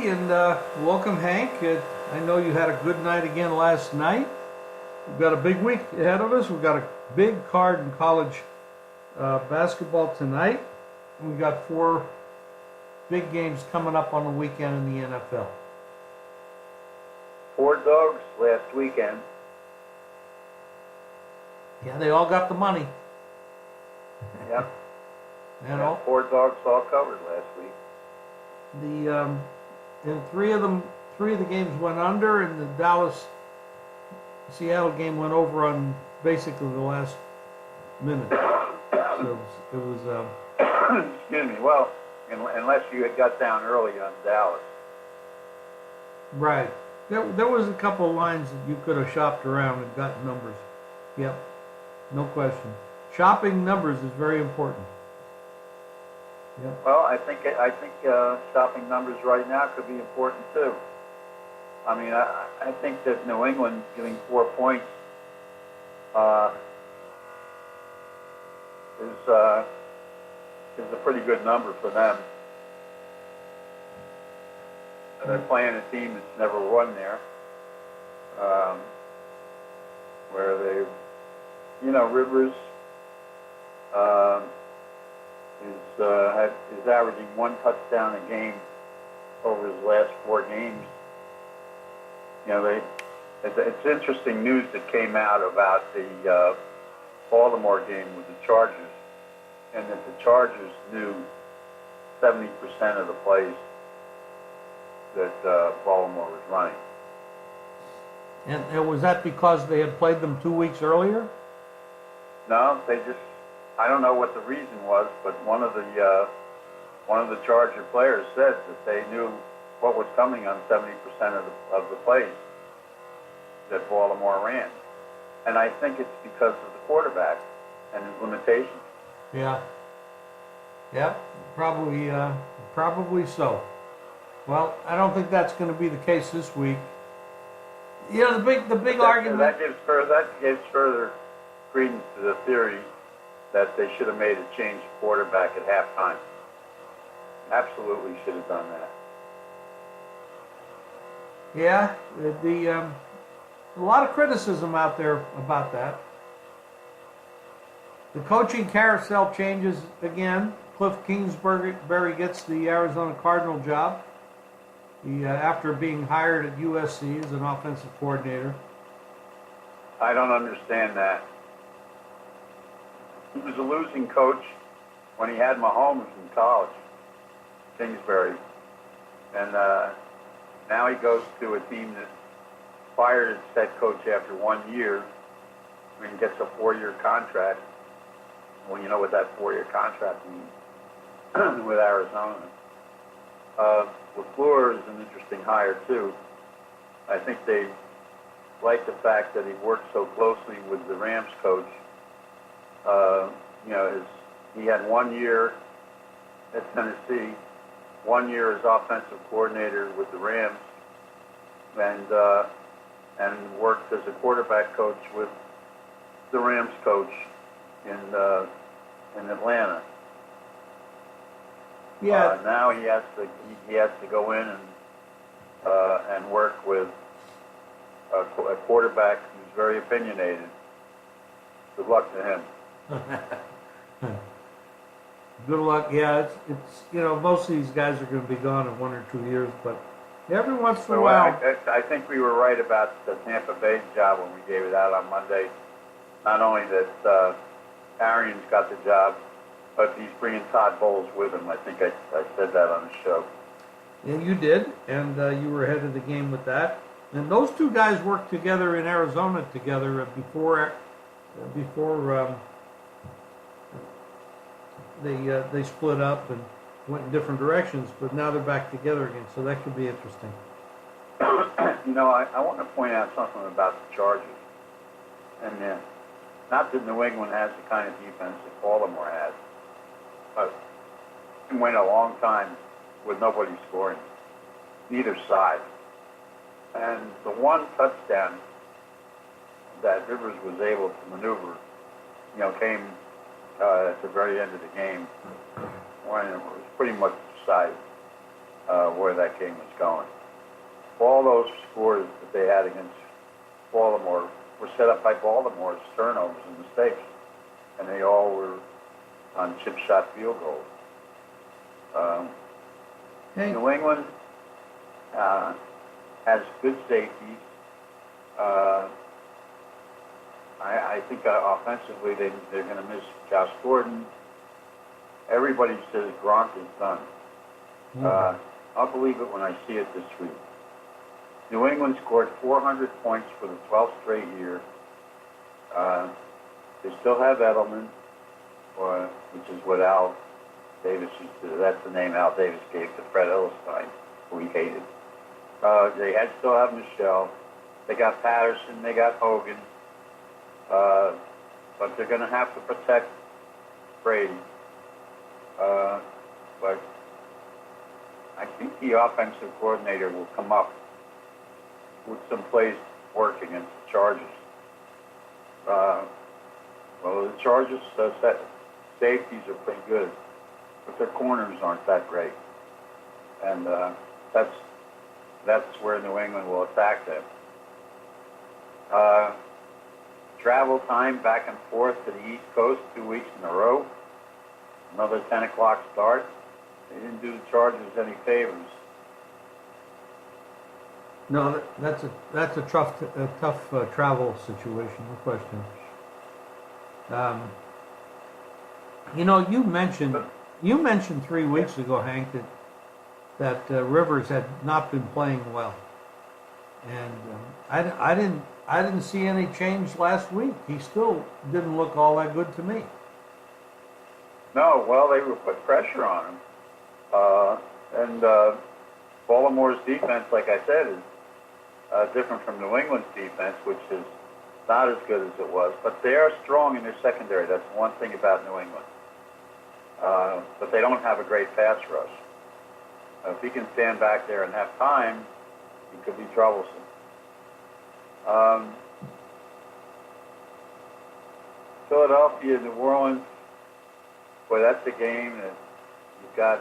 everybody, and welcome, Hank. I know you had a good night again last night. We've got a big week ahead of us. We've got a big card in college basketball tonight. We've got 4 big games coming up on the weekend in the NFL. 4 dogs last weekend. Yeah, they all got the money. Yep. And all, 4 dogs all covered last week. And 3 of the games went under, and the Dallas-Seattle game went over on basically the last minute. So it was. Excuse me. Well, unless you had got down early on Dallas. Right. There was a couple of lines that you could have shopped around and gotten numbers. Yep. No question. Shopping numbers is very important. Yep. Well, I think shopping numbers right now could be important too. I mean, I think that New England giving 4 points is a pretty good number for them. And they're playing a team that's never won there, where they, Rivers is averaging 1 touchdown a game over his last 4 games. It's interesting news that came out about the Baltimore game with the Chargers, and that the Chargers knew 70% of the plays that Baltimore was running. And was that because they had played them 2 weeks earlier? No, I don't know what the reason was, but one of the Charger players said that they knew what was coming on 70% of the plays that Baltimore ran, and I think it's because of the quarterback and his limitations. Yeah, probably so. Well, I don't think that's going to be the case this week. The big argument that gives further credence to the theory that they should have made a change of quarterback at halftime. Absolutely should have done that. Yeah, a lot of criticism out there about that. The coaching carousel changes again. Kliff Kingsbury gets the Arizona Cardinal job. After being hired at USC as an offensive coordinator. I don't understand that. He was a losing coach when he had Mahomes in college, Kingsbury. And now he goes to a team that fired its head coach after 1 year and gets a 4-year contract. Well, you know what that 4-year contract means with Arizona. LaFleur is an interesting hire, too. I think they like the fact that he worked so closely with the Rams coach. He had 1 year at Tennessee, 1 year as offensive coordinator with the Rams, and worked as a quarterback coach with the Rams coach in Atlanta. Yeah. Now he has to go in and work with a quarterback who's very opinionated. Good luck to him. Good luck. Yeah, it's most of these guys are going to be gone in 1 or 2 years, but every once in a while. I think we were right about the Tampa Bay job when we gave it out on Monday. Not only that Arians got the job, but he's bringing Todd Bowles with him. I think I said that on the show. Yeah, you did, and you were ahead of the game with that. And those 2 guys worked together in Arizona together before they split up and went in different directions. But now they're back together again, so that could be interesting. I want to point out something about the Chargers, and not that New England has the kind of defense that Baltimore has. But it went a long time with nobody scoring, neither side. And the 1 touchdown that Rivers was able to maneuver, came at the very end of the game when it was pretty much decided. where that game was going. All those scores that they had against Baltimore were set up by Baltimore's turnovers and mistakes, and they all were on chip shot field goals. New England has good safeties. I think offensively they're going to miss Josh Gordon. Everybody says Gronk is done. I'll believe it when I see it this week. New England scored 400 points for the 12th straight year. They still have Edelman, which is what Al Davis used to. That's the name Al Davis gave to Fred Ellenstein, who he hated. They still have Michelle. They got Patterson. They got Hogan. But they're going to have to protect Brady. But I think the offensive coordinator will come up with some plays work against the Chargers. The Chargers' safeties are pretty good, but their corners aren't that great. And that's where New England will attack them. Travel time back and forth to the East Coast 2 weeks in a row. Another 10 o'clock start. They didn't do the Chargers any favors. No, that's a tough travel situation, no question. You mentioned 3 weeks ago, Hank, that Rivers had not been playing well, and I didn't see any change last week. He still didn't look all that good to me. No, well, they were put pressure on him, and Baltimore's defense, like I said, is different from New England's defense, which is not as good as it was. But they are strong in their secondary. That's one thing about New England. But they don't have a great pass rush. If he can stand back there and have time, he could be troublesome. Philadelphia, New Orleans, boy, that's a game that you've got,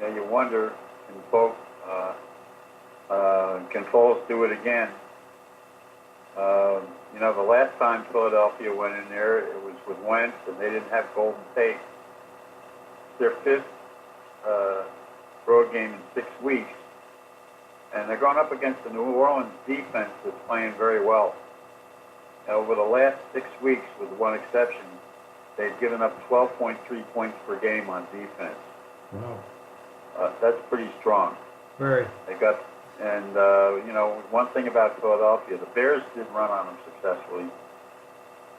you wonder, can Foles do it again? The last time Philadelphia went in there, it was with Wentz, and they didn't have Golden Tate. It's their 5th road game in 6 weeks, and they're going up against the New Orleans defense that's playing very well. And over the last 6 weeks, with one exception, they've given up 12.3 points per game on defense. Wow. That's pretty strong. Very. They got, and one thing about Philadelphia, the Bears did run on them successfully,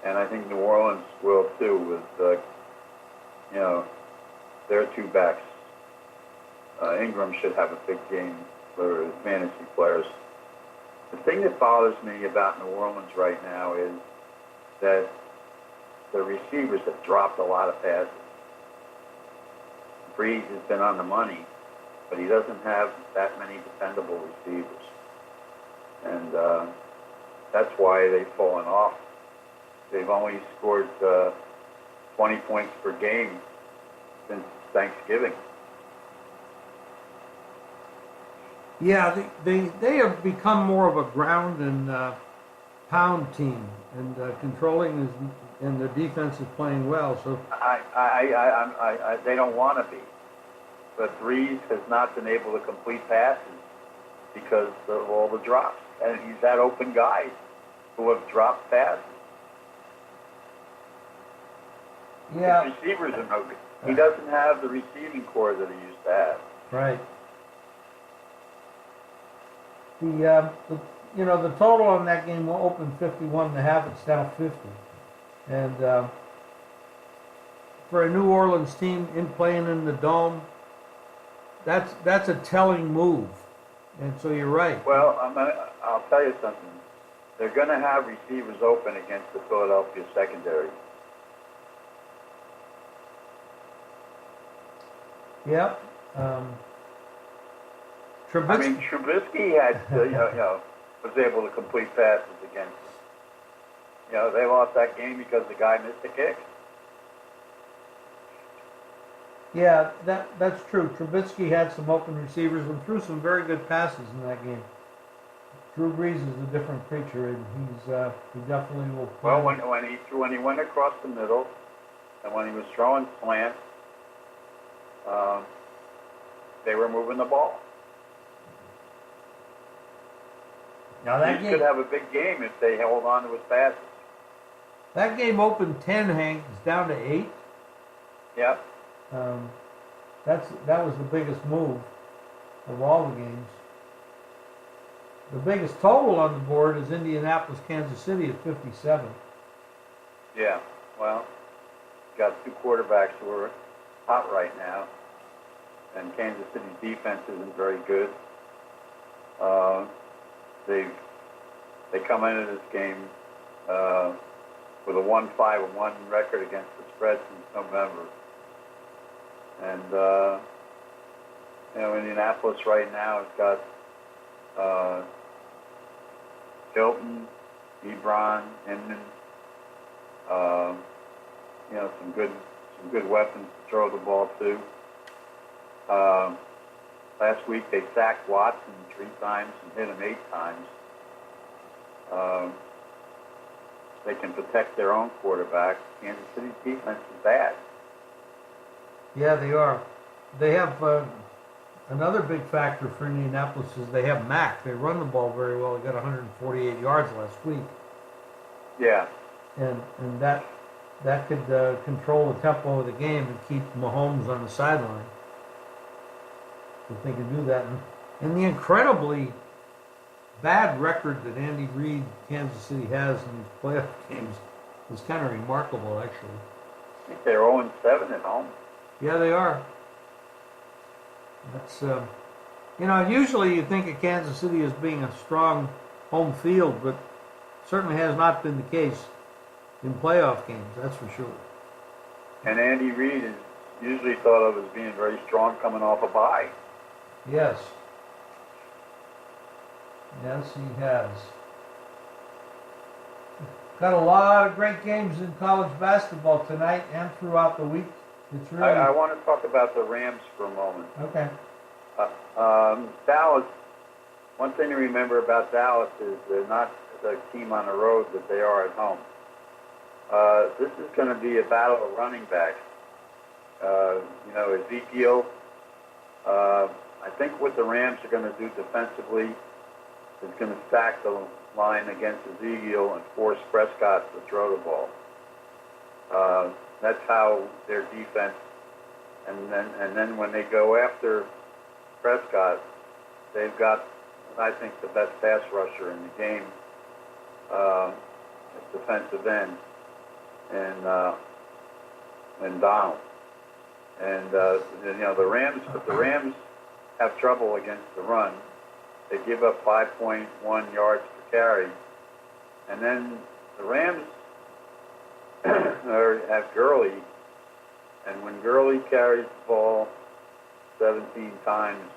and I think New Orleans will too with, their 2 backs. Ingram should have a big game for his fantasy players. The thing that bothers me about New Orleans right now is that the receivers have dropped a lot of passes. Breeze has been on the money, but he doesn't have that many dependable receivers. And that's why they've fallen off. They've only scored 20 points per game since Thanksgiving. Yeah, they have become more of a ground and pound team, and controlling is, and the defense is playing well. So they don't want to be, but Breeze has not been able to complete passes because of all the drops, and he's had open guys who have dropped passes. Yeah, his receivers are no good. He doesn't have the receiving core that he used to have. Right. The total on that game will open 51.5. It's now 50, and for a New Orleans team playing in the Dome, that's a telling move. And so you're right. Well, I'll tell you something. They're going to have receivers open against the Philadelphia secondary. Yep. Trubisky had, was able to complete passes against them. They lost that game because the guy missed a kick. Yeah, that's true. Trubisky had some open receivers and threw some very good passes in that game. Drew Brees is a different creature, and he definitely will play. Well, when he went across the middle, and when he was throwing slants, they were moving the ball. Now that he game could have a big game if they held on to his passes. That game opened 10, Hank. It's down to 8. Yep. That was the biggest move of all the games. The biggest total on the board is Indianapolis, Kansas City at 57. Yeah. Well, you got two quarterbacks who are hot right now, and Kansas City's defense isn't very good. They come into this game with a 1-5-1 record against the spread since November. And, Indianapolis right now has got Hilton, Ebron, Inman, some good weapons to throw the ball to. Last week they sacked Watson 3 times and hit him 8 times. They can protect their own quarterback. Kansas City's defense is bad. Yeah, they are. They have another big factor for Indianapolis is they have Mack. They run the ball very well. They got 148 yards last week. Yeah. And that could control the tempo of the game and keep Mahomes on the sideline. If they can do that. And the incredibly bad record that Andy Reid, Kansas City has in these playoff games is kind of remarkable, actually. I think they're 0-7 at home. Yeah, they are. That's usually you think of Kansas City as being a strong home field, but certainly has not been the case in playoff games. That's for sure. And Andy Reid is usually thought of as being very strong coming off a bye. Yes. Yes, he has. Got a lot of great games in college basketball tonight and throughout the week. It's really... I want to talk about the Rams for a moment. Okay. Dallas, one thing to remember about Dallas is they're not the team on the road that they are at home. This is going to be a battle of running backs. Ezekiel, I think what the Rams are going to do defensively is going to stack the line against Ezekiel and force Prescott to throw the ball. That's how their defense, and then when they go after Prescott, they've got, I think, the best pass rusher in the game, at defensive end, and Donald. And the Rams have trouble against the run. They give up 5.1 yards per carry, and then the Rams have Gurley, and when Gurley carries the ball 17 times,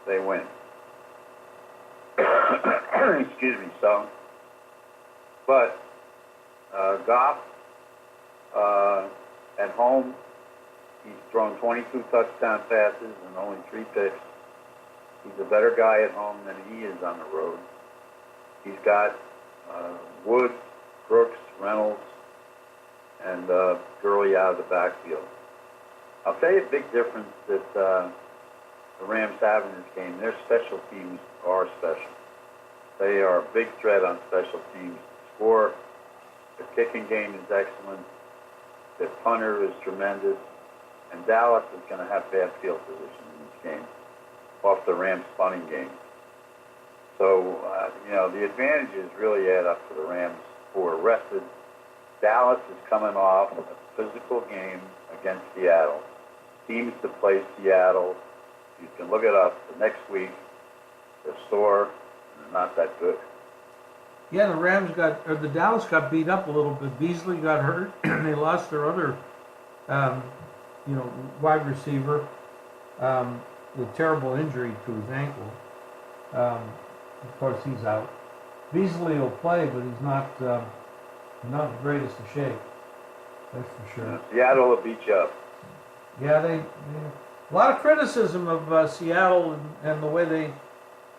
they win. Excuse me. So, but Goff at home, he's thrown 22 touchdown passes and only 3 picks. He's a better guy at home than he is on the road. He's got Woods, Brooks, Reynolds, and Gurley out of the backfield. I'll tell you a big difference that the Rams have in this game. Their special teams are special. They are a big threat on special teams. Score. Their kicking game is excellent. Their punter is tremendous. And Dallas is going to have bad field position in this game off the Rams' punting game. So, the advantages really add up for the Rams, who are rested. Dallas is coming off a physical game against Seattle. Teams to play Seattle, you can look it up, the next week, they're sore, and they're not that good. Yeah, the Dallas got beat up a little bit. Beasley got hurt, and they lost their other, wide receiver with terrible injury to his ankle. Of course, he's out. Beasley will play, but he's not the greatest of shape. That's for sure. Seattle will beat you up. Yeah, a lot of criticism of Seattle and the way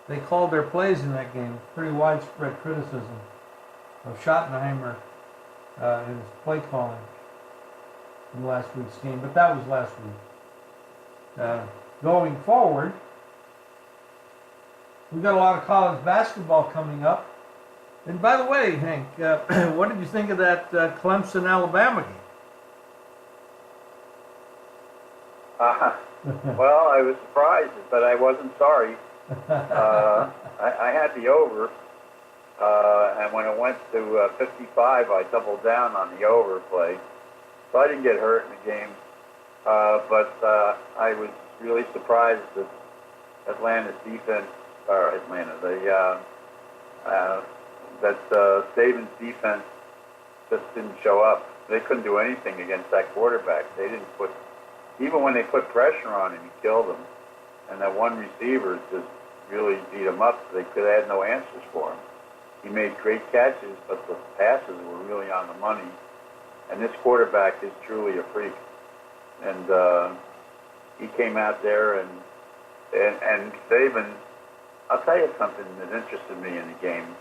they called their plays in that game. Pretty widespread criticism of Schottenheimer and his play calling in last week's game, but that was last week. Going forward, we've got a lot of college basketball coming up. And by the way, Hank, what did you think of that Clemson-Alabama game? Well, I was surprised, but I wasn't sorry. I had the over, and when it went to 55, I doubled down on the over play. So I didn't get hurt in the game, but I was really surprised that Saban's defense just didn't show up. They couldn't do anything against that quarterback. They didn't even when they put pressure on him, he killed him. And that one receiver just really beat him up. They could have had no answers for him. He made great catches, but the passes were really on the money. And this quarterback is truly a freak. And he came out there and Saban, I'll tell you something that interested me in the game.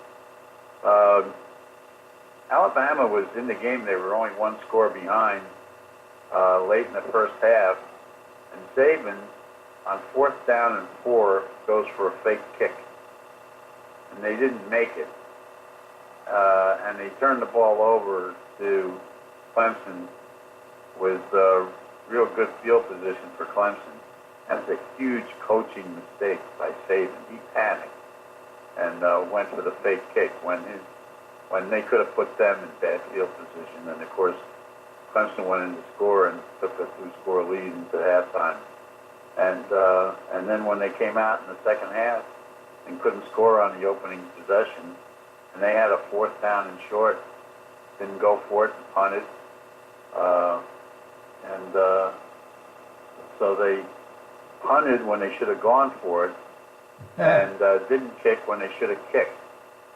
Alabama was in the game. They were only one score behind late in the first half. And Saban, on 4th down and 4, goes for a fake kick. And they didn't make it. And they turned the ball over to Clemson with real good field position for Clemson. That's a huge coaching mistake by Saban. He panicked and went for the fake kick when they could have put them in bad field position. And of course, Clemson went in to score and took a 2-score lead into halftime. And then when they came out in the second half and couldn't score on the opening possession, and they had a 4th down and short, didn't go for it and punted. So they punted when they should have gone for it, and didn't kick when they should have kicked.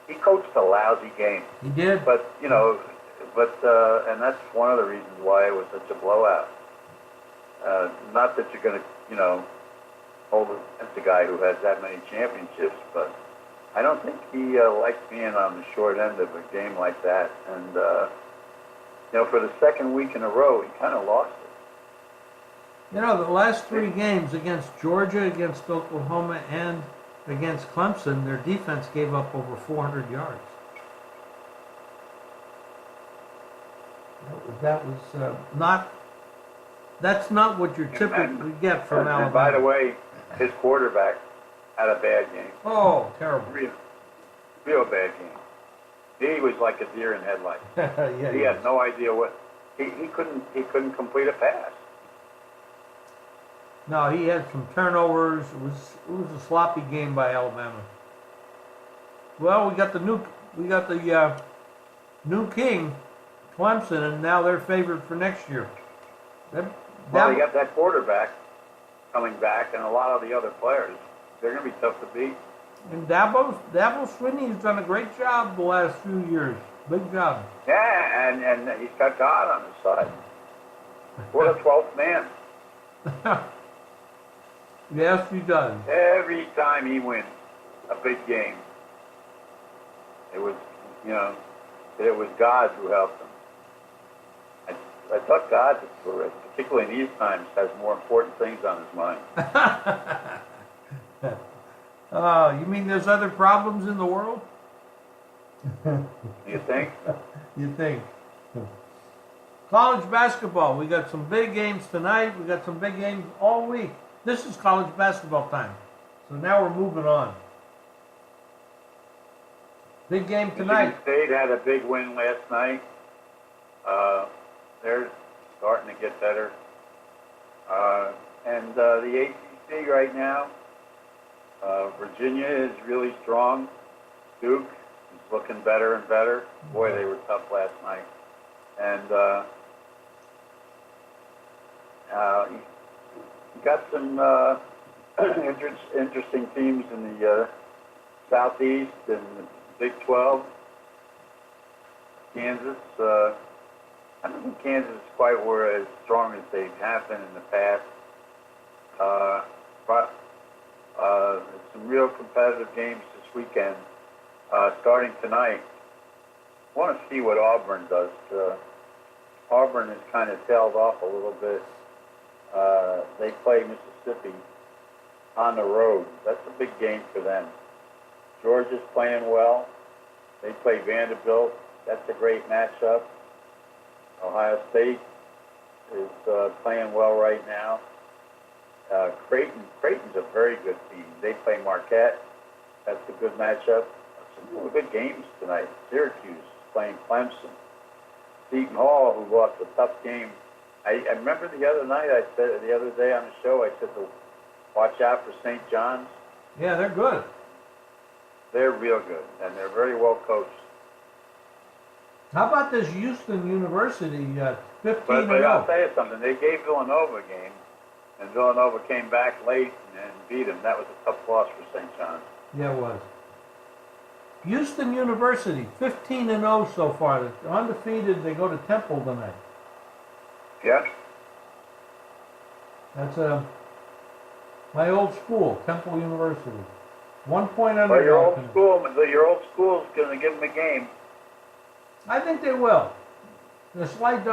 He coached a lousy game. He did. But, and that's one of the reasons why it was such a blowout. Not that you're going to, hold it against a guy who has that many championships, but I don't think he likes being on the short end of a game like that. And, for the second week in a row, he kind of lost it. The last 3 games against Georgia, against Oklahoma, and against Clemson, their defense gave up over 400 yards. That was that's not what you typically get from Alabama. And by the way, his quarterback had a bad game. Oh, terrible. Real bad game. He was like a deer in headlights. Yeah, he had no idea what he couldn't complete a pass. No, he had some turnovers. It was a sloppy game by Alabama. Well, we got the new king, Clemson, and now they're favored for next year. Well, you got that quarterback coming back, and a lot of the other players. They're going to be tough to beat. And Dabo Swinney's done a great job the last few years. Big job. Yeah, and he's got God on his side. What a 12th man. Yes, he does. Every time he wins a big game, it was God who helped him. I thought God, particularly in these times, has more important things on his mind. You mean there's other problems in the world? You think? You think. College basketball. We got some big games tonight. We got some big games all week. This is college basketball time. So now we're moving on. Big game tonight. Michigan State had a big win last night. They're starting to get better. And the ACC right now, Virginia is really strong. Duke is looking better and better. Boy, they were tough last night. And you got some interesting teams in the Southeast and the Big 12. Kansas I don't think Kansas is quite were as strong as they have been in the past. But some real competitive games this weekend. Starting tonight, I want to see what Auburn does. Auburn has kind of tailed off a little bit. They play Mississippi on the road. That's a big game for them. Georgia's playing well. They play Vanderbilt. That's a great matchup. Ohio State is playing well right now. Creighton's a very good team. They play Marquette. That's a good matchup. Some really good games tonight. Syracuse is playing Clemson. Seton Hall, who lost a tough game. I remember the other night, I said, the other day on the show, I said to watch out for St. John's. Yeah, they're good. They're real good, and they're very well coached. How about this Houston University 15-0? But I'll tell you something. They gave Villanova a game, and Villanova came back late and beat them. That was a tough loss for St. John's. Yeah, it was. Houston University, 15-0 so far. They're undefeated. They go to Temple tonight. Yeah. That's my old school, Temple University. 1 point underdog. Well, your old school's going to give them a game. I think they will. They're slight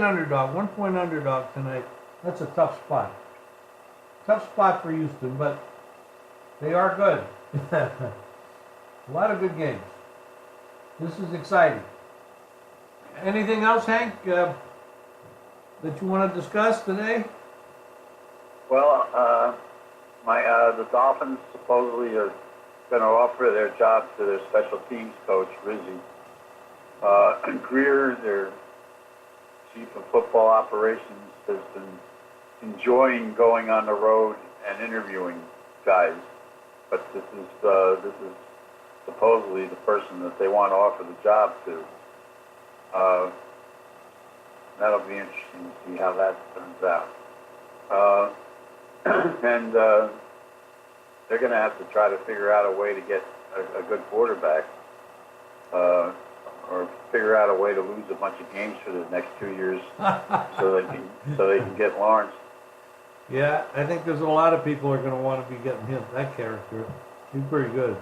underdog, 1 point underdog tonight. That's a tough spot. Tough spot for Houston, but they are good. A lot of good games. This is exciting. Anything else, Hank, that you want to discuss today? Well, the Dolphins supposedly are going to offer their job to their special teams coach, Rizzi. Greer, their chief of football operations, has been enjoying going on the road and interviewing guys. But this is supposedly the person that they want to offer the job to. That'll be interesting to see how that turns out. And they're going to have to try to figure out a way to get a good quarterback, or figure out a way to lose a bunch of games for the next 2 years, so they can get Lawrence. Yeah, I think there's a lot of people who are going to want to be getting him, that character. He's pretty good.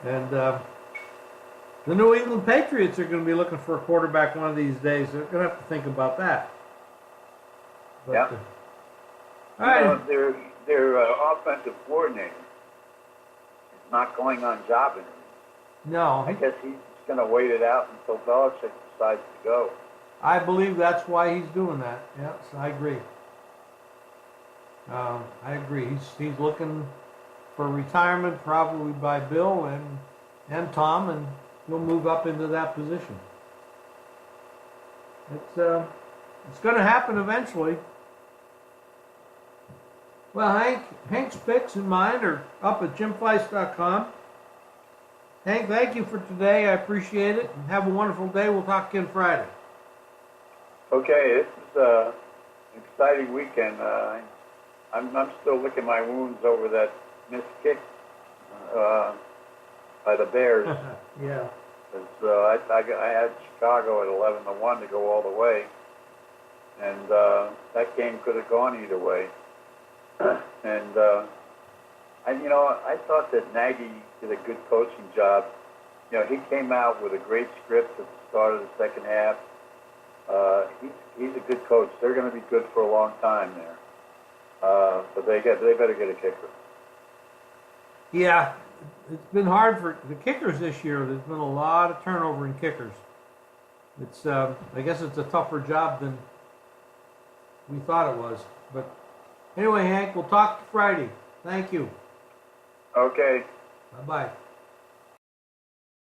And the New England Patriots are going to be looking for a quarterback one of these days. They're going to have to think about that. But, yeah. All right. Their offensive coordinator is not going on job interviews. No. I guess he's going to wait it out until Belichick decides to go. I believe that's why he's doing that. Yes, I agree. I agree. He's looking for retirement, probably by Bill and Tom, and he'll move up into that position. It's going to happen eventually. Well, Hank's picks and mine are up at jimfleiss.com. Hank, thank you for today. I appreciate it. And have a wonderful day. We'll talk again Friday. Okay, this is an exciting weekend. I'm still licking my wounds over that missed kick by the Bears. Yeah. I had Chicago at 11-1 to go all the way, and that game could have gone either way. And I thought that Nagy did a good coaching job. He came out with a great script at the start of the second half. He's a good coach. They're going to be good for a long time there. But they better get a kicker. Yeah, it's been hard for the kickers this year. There's been a lot of turnover in kickers. It's I guess it's a tougher job than we thought it was. But anyway, Hank, we'll talk Friday. Thank you. Okay. Bye-bye.